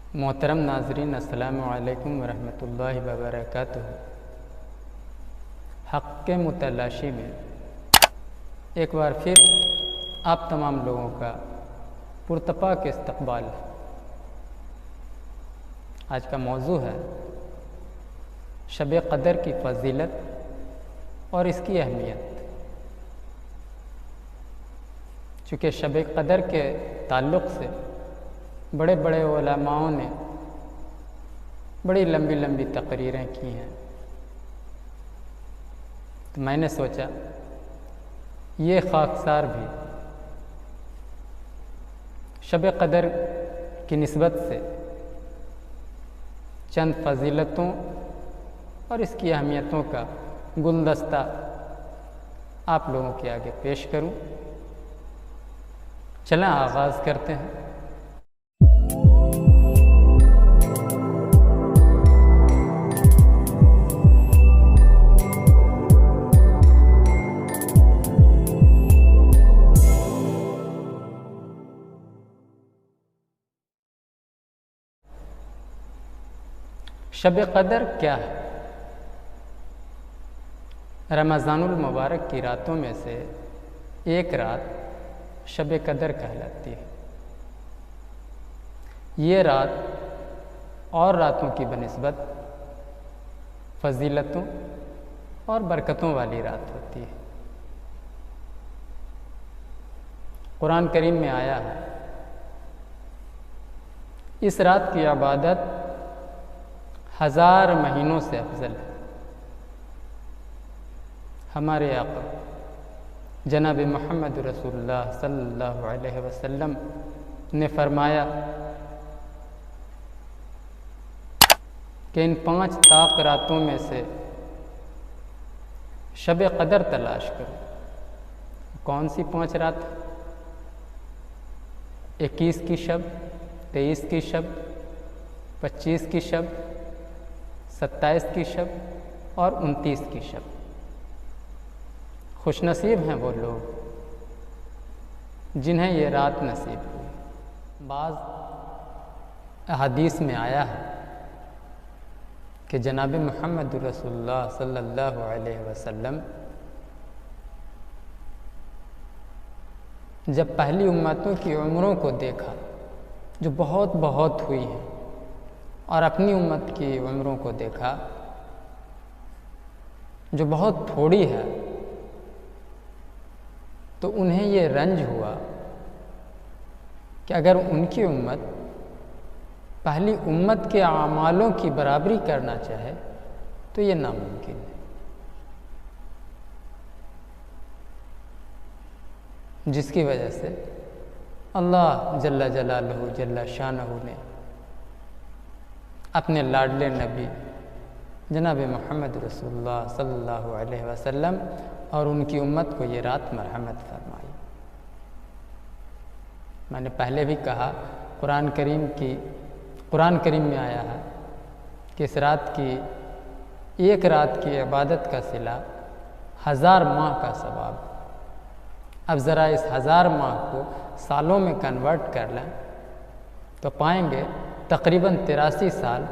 मोहतरम नाज़रीन, अस्सलामु अलैकुम वरहमतुल्लाहि वबरकातुहू। हक़ के मुतलाशी में एक बार फिर आप तमाम लोगों का पुरतपाक इस्तक़बाल है। आज का मौजू है शब क़दर की फ़ज़ीलत और इसकी अहमियत। चूँकि शब क़दर के ताल्लुक़ से बड़े बड़े उलमाओं ने बड़ी लंबी लंबी तकरीरें की हैं, तो मैंने सोचा ये ख़ाकसार भी शब क़दर की निस्बत से चंद फ़ज़ीलतों और इसकी अहमियतों का गुलदस्ता आप लोगों के आगे पेश करूं। चलें आगाज़ करते हैं। शब क़दर क्या है? रमज़ानुल मुबारक की रातों में से एक रात शब क़दर कहलाती है। ये रात और रातों की बनिस्बत फ़ज़ीलतों और बरकतों वाली रात होती है। कुरान करीम में आया है, इस रात की इबादत 1000 महीनों से अफजल है। हमारे आका जनाब मोहम्मद रसूलुल्लाह सल्लल्लाहु अलैहि वसल्लम ने फरमाया कि इन 5 ताक़ रातों में से शब क़दर तलाश करो। कौन सी 5 रात? 21 की शब, 23 की शब, 25 की शब, 27 की शब और 29 की शब। खुशनसीब हैं वो लोग जिन्हें ये रात नसीब हुई। बाज़ हदीस में आया है कि जनाब मोहम्मद रसूलुल्लाह सल्लल्लाहु अलैहि वसल्लम जब पहली उम्मतों की उम्रों को देखा जो बहुत बहुत हुई हैं और अपनी उम्मत की उम्रों को देखा जो बहुत थोड़ी है, तो उन्हें ये रंज हुआ कि अगर उनकी उम्मत पहली उम्मत के आमालों की बराबरी करना चाहे तो ये नामुमकिन है। जिसकी वजह से अल्लाह जल्ला जलालहू जल्ला शानहू ने अपने लाडले नबी जनाब मोहम्मद रसूलुल्लाह सल्लल्लाहु अलैहि वसल्लम और उनकी उम्मत को ये रात मरहमत फरमाई। मैंने पहले भी कहा, कुरान करीम में आया है कि इस रात की एक रात की इबादत का सिला 1000 माह का सवाब। अब ज़रा इस 1000 माह को सालों में कन्वर्ट कर लें तो पाएंगे तकरीबन 83 साल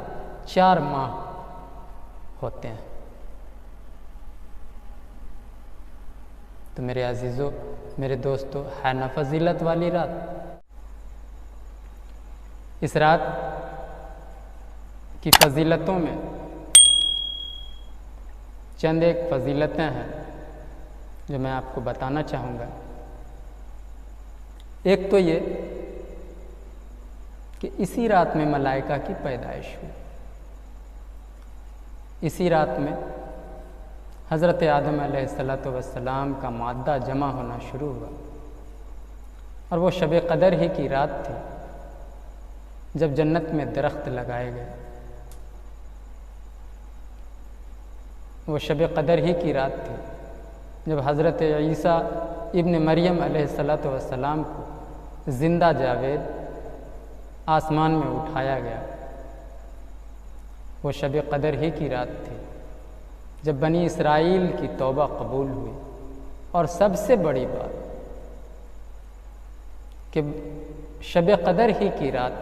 4 माह होते हैं। तो मेरे अजीज़ों, मेरे दोस्तों, है ना फ़ज़ीलत वाली रात? इस रात की फ़ज़ीलतों में चंद एक फ़ज़ीलतें हैं जो मैं आपको बताना चाहूँगा। एक तो ये कि इसी रात में मलाइका की पैदाइश हुई। इसी रात में हज़रत आदम अलैहिस्सलातु वस्सलाम का मादा जमा होना शुरू हुआ और वो शब क़दर ही की रात थी जब जन्नत में दरख्त लगाए गए। वो शब क़दर ही की रात थी जब हज़रत ईसा इब्न मरियम अलैहिस्सलातु वस्सलाम को ज़िंदा जावेद आसमान में उठाया गया। वो शब क़दर ही की रात थी जब बनी इसराइल की तौबा कबूल हुई। और सबसे बड़ी बात कि शब क़दर ही की रात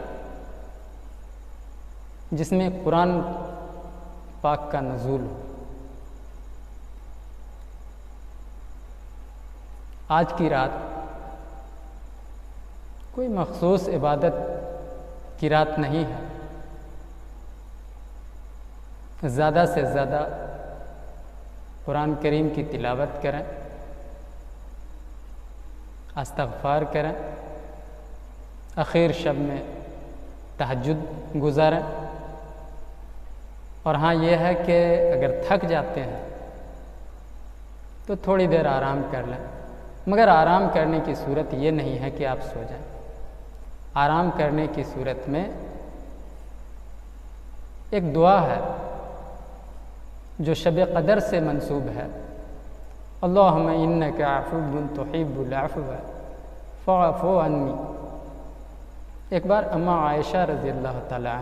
जिसमें कुरान पाक का नुज़ूल हो। आज की रात कोई मखसूस इबादत की रात नहीं है। ज़्यादा से ज़्यादा कुरान करीम की तिलावत करें, इस्तिग़फ़ार करें, आखिर शब में तहज्जुद गुजारें। और हाँ, ये है कि अगर थक जाते हैं तो थोड़ी देर आराम कर लें, मगर आराम करने की सूरत ये नहीं है कि आप सो जाएं। आराम करने की सूरत में एक दुआ है जो शब क़दर से मंसूब है, अल्लाहुम्मा इन्नका अफ़ुव्वुन तुहिब्बुल अफ़्व फ़अफ़ु अन्नी। एक बार अम्मा आयशा रज़ी अल्लाह ताला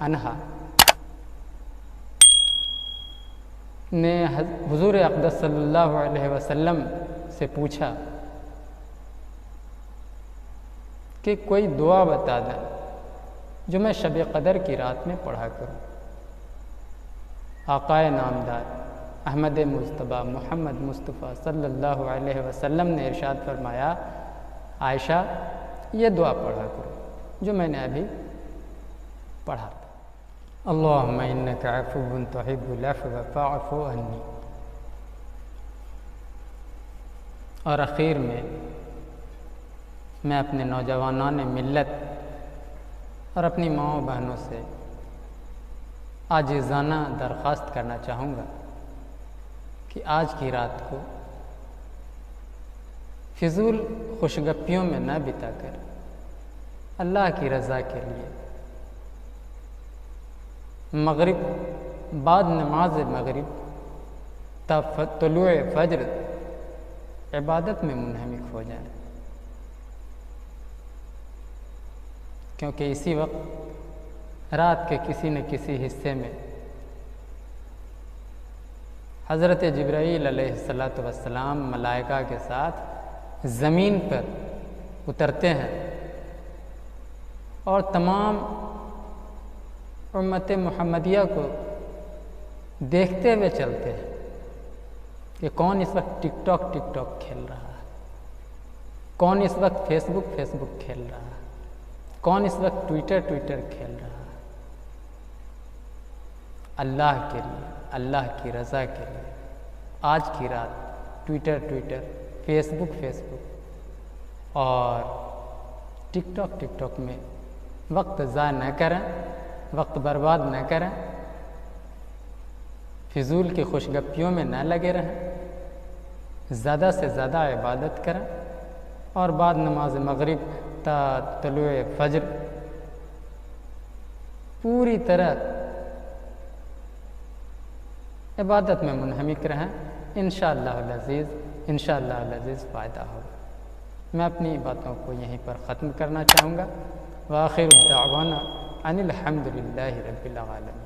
अन्हा ने हुज़ूर अक़दस सल्लल्लाहु अलैहि वसल्लम से पूछा कि कोई दुआ बता दें जो मैं शब क़दर की रात में पढ़ा करूँ। आक़ाए नामदार अहमद मुस्तफ़ा मोहम्मद मुस्तफ़ा सल्लल्लाहु अलैहि वसल्लम ने इरशाद फरमाया, आयशा ये दुआ पढ़ा करो जो मैंने अभी पढ़ा था, अल्लाहुम्मा इन्नका अफ़ुव्वुन तुहिब्बुल अफ़्व फ़अफ़ु अन्नी। और आखिर में मैं अपने नौजवानान मिल्लत और अपनी माओ बहनों से आजिज़ाना दरख्वास्त करना चाहूँगा कि आज की रात को फिजूल खुशगप्पियों में न बिताकर अल्लाह की रज़ा के लिए मगरिब बाद नमाज मगरिब तुलूए फज्र इबादत में मुनहमिक हो जाए, क्योंकि इसी वक्त रात के किसी न किसी हिस्से में हज़रत जिब्राईल अलैहिस्सलातु वस्सलाम मलाइका के साथ ज़मीन पर उतरते हैं और तमाम उम्मत मुहम्मदिया को देखते हुए चलते हैं कि कौन इस वक्त टिकटॉक खेल रहा है, कौन इस वक्त फेसबुक खेल रहा है, कौन इस वक्त ट्विटर खेल रहा है। अल्लाह के लिए, अल्लाह की रज़ा के लिए आज की रात ट्विटर फेसबुक और टिकटॉक में वक्त ज़ाया न करें, वक्त बर्बाद न करें, फिजूल की खुशगप्पियों में न लगे रहें, ज़्यादा से ज़्यादा इबादत करें और बाद नमाज मगरिब ता तुलूए फज्र पूरी तरह इबादत में मुनहमिक रहें। इंशाअल्लाह अज़ीज़ फ़ायदा होगा। मैं अपनी बातों को यहीं पर ख़त्म करना चाहूँगा। व आखिर दावाना अनिल हम्दुलिल्लाहि रब्बिल आलमीन।